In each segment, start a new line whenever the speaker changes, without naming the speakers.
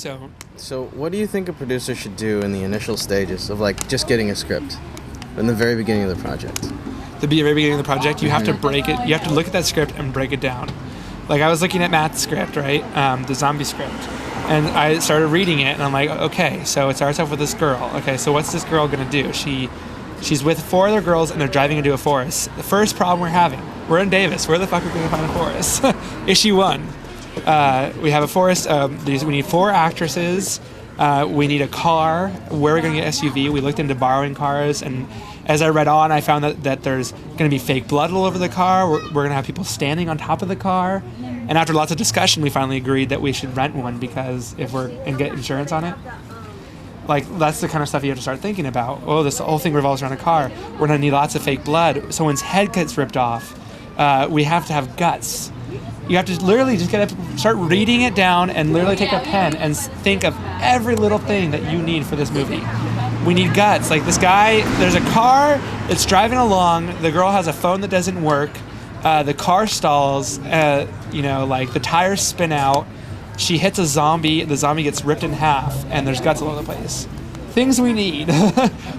So what do you think a producer should do in the initial stages of like just getting a script in the very beginning of the project?
The very beginning of the project, you have to break it. You have to look at that script and break it down. Like I was looking at Matt's script, right? The zombie script. And I started reading it and I'm like, okay, so it starts off with this girl. Okay, so what's this girl gonna do? She's with 4 other girls and they're driving into a forest. The first problem we're having, we're in Davis. Where the fuck are we gonna find a forest? Issue 1. We have a forest. We need 4 actresses. We need a car. Where are we going to get SUV? We looked into borrowing cars, and as I read on, I found that there's going to be fake blood all over the car. We're going to have people standing on top of the car. And after lots of discussion, we finally agreed that we should rent one because and get insurance on it. Like, that's the kind of stuff you have to start thinking about. Oh, this whole thing revolves around a car. We're going to need lots of fake blood. Someone's head gets ripped off. We have to have guts. You have to literally just start reading it down and literally take a pen and think of every little thing that you need for this movie. We need guts. Like this guy, there's a car that's driving along. The girl has a phone that doesn't work. The car stalls. Like the tires spin out. She hits a zombie. The zombie gets ripped in half, and there's guts all over the place. Things we need.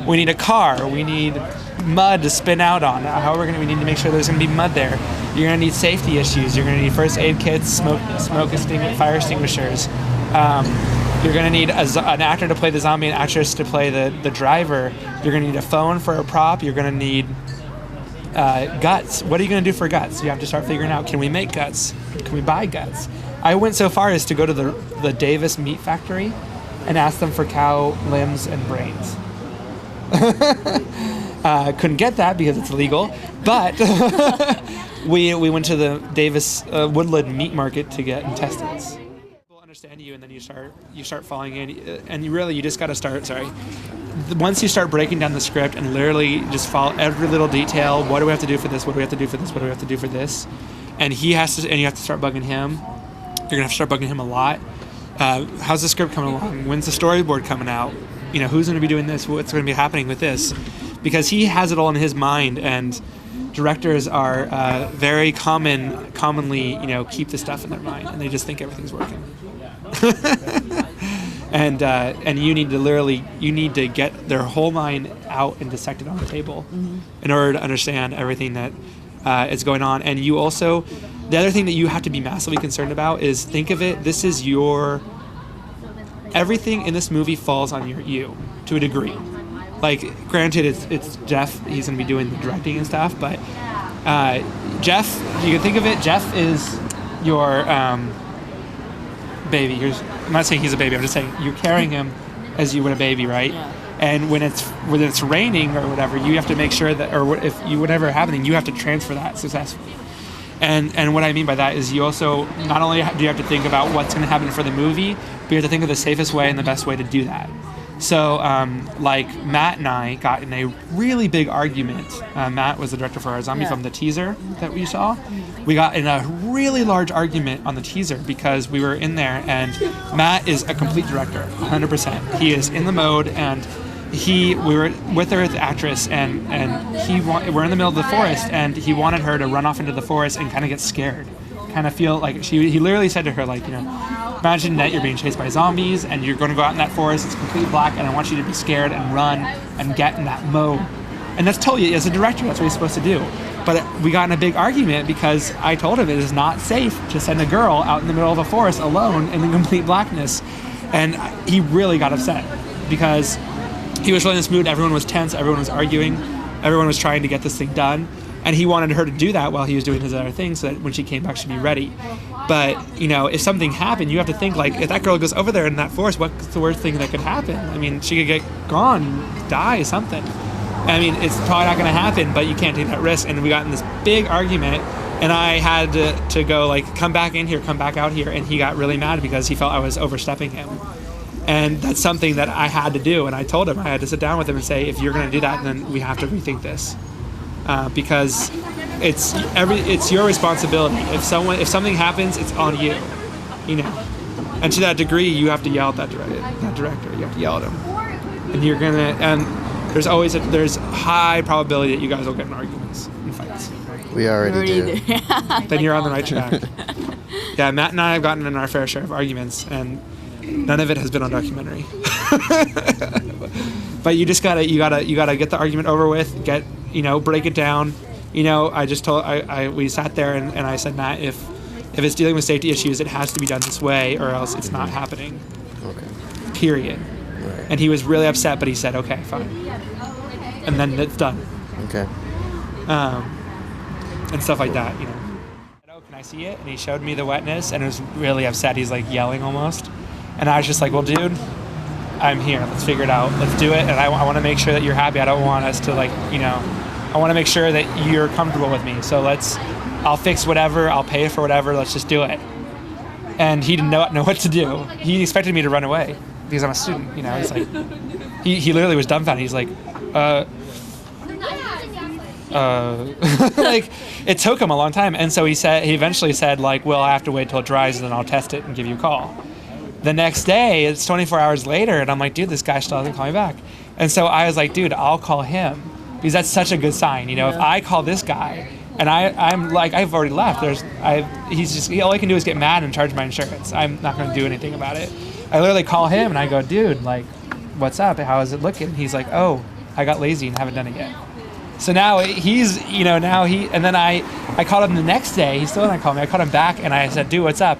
We need a car. We need mud to spin out on. We need to make sure there's going to be mud there. You're going to need safety issues. You're going to need first aid kits, fire extinguishers. You're going to need an actor to play the zombie, an actress to play the driver. You're going to need a phone for a prop. You're going to need guts. What are you going to do for guts? You have to start figuring out, can we make guts? Can we buy guts? I went so far as to go to the Davis meat factory and ask them for cow limbs and brains. Couldn't get that because it's illegal, but we went to the Davis Woodland meat market to get intestines. People understand you, and then you start falling in, and you just got to start. Once you start breaking down the script and literally just follow every little detail. What do we have to do for this? What do we have to do for this? What do we have to do for this? And you have to start bugging him. You're gonna have to start bugging him a lot. How's the script coming along? When's the storyboard coming out? Who's going to be doing this? What's going to be happening with this? Because he has it all in his mind, and directors are very commonly, keep the stuff in their mind, and they just think everything's working. And you need to get their whole mind out and dissect it on the table in order to understand everything that is going on. And you also, the other thing that you have to be massively concerned about is think of it, this is everything in this movie falls on you to a degree. Like, granted, it's Jeff, he's going to be doing the directing and stuff, but Jeff, you can think of it, Jeff is your baby. I'm not saying he's a baby, I'm just saying you're carrying him as you would a baby, right? Yeah. And when it's raining or whatever, you have to make sure that, or whatever happening, you have to transfer that successfully. And what I mean by that is you also, not only do you have to think about what's going to happen for the movie, but you have to think of the safest way and the best way to do that. So, like, Matt and I got in a really big argument. Matt was the director for our Zombie film, the teaser that we saw. We got in a really large argument on the teaser because we were in there, and Matt is a complete director, 100%. He is in the mode, and we were with her, the actress, and we're in the middle of the forest, and he wanted her to run off into the forest and kind of get scared, kind of feel like he literally said to her, like, imagine that you're being chased by zombies and you're going to go out in that forest, it's completely black, and I want you to be scared and run and get in that mode. And that's totally, as a director, that's what he's supposed to do. But we got in a big argument because I told him it is not safe to send a girl out in the middle of a forest alone in the complete blackness. And he really got upset because he was really in this mood. Everyone was tense, everyone was arguing, everyone was trying to get this thing done. And he wanted her to do that while he was doing his other things so that when she came back, she'd be ready. But, if something happened, you have to think, like, if that girl goes over there in that forest, what's the worst thing that could happen? I mean, she could get gone, die, something. I mean, it's probably not going to happen, but you can't take that risk. And we got in this big argument, and I had to go, like, come back in here, come back out here. And he got really mad because he felt I was overstepping him. And that's something that I had to do. And I told him, I had to sit down with him and say, if you're going to do that, then we have to rethink this. Because it's your responsibility. If something happens, it's on you, And to that degree, you have to yell at that director. You have to yell at him, and there's high probability that you guys will get in arguments and fights.
We already do.
Then you're on the right track. Yeah, Matt and I have gotten in our fair share of arguments, and None of it has been on documentary. But you just gotta get the argument over with. Break it down. We sat there and I said, Matt, if it's dealing with safety issues, it has to be done this way, or else it's not happening.
Okay.
Period.
Right.
And he was really upset, but he said, okay, fine. And then it's done.
Okay.
And stuff like that, Oh, can I see it? And he showed me the wetness, and was really upset. He's like yelling almost. And I was just like, well, dude, I'm here. Let's figure it out. Let's do it. And I want to make sure that you're happy. I don't want us to I want to make sure that you're comfortable with me. So I'll fix whatever. I'll pay for whatever. Let's just do it. And he didn't know what to do. He expected me to run away because I'm a student. He's like, he literally was dumbfounded. He's like, like, it took him a long time. And so he eventually said, like, well, I have to wait till it dries and then I'll test it and give you a call. The next day, it's 24 hours later, and I'm like, dude, this guy still hasn't called me back. And so I was like, dude, I'll call him, because that's such a good sign. If I call this guy, and I'm like, I've already left. All I can do is get mad and charge my insurance. I'm not going to do anything about it. I literally call him and I go, dude, like, what's up? How is it looking? And he's like, oh, I got lazy and haven't done it yet. So now and then I called him the next day. He still didn't call me. I called him back and I said, dude, what's up?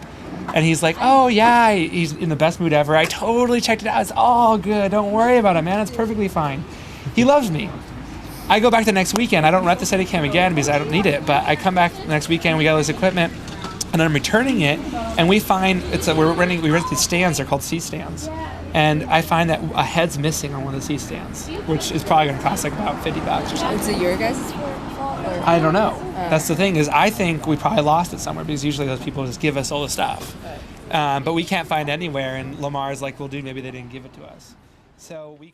And he's like, oh yeah, he's in the best mood ever. I totally checked it out. It's all good. Don't worry about it, man. It's perfectly fine. He loves me. I go back the next weekend. I don't rent the Steadicam again because I don't need it. But I come back the next weekend. We got all this equipment, and I'm returning it. And we find we rent these stands. They're called seat stands. And I find that a head's missing on one of the seat stands, which is probably going to cost like about $50 or something.
Is it your guys' fault?
I don't know. That's the thing, is I think we probably lost it somewhere, because usually those people just give us all the stuff. But we can't find anywhere, and Lamar's like, well, dude, maybe they didn't give it to us. So we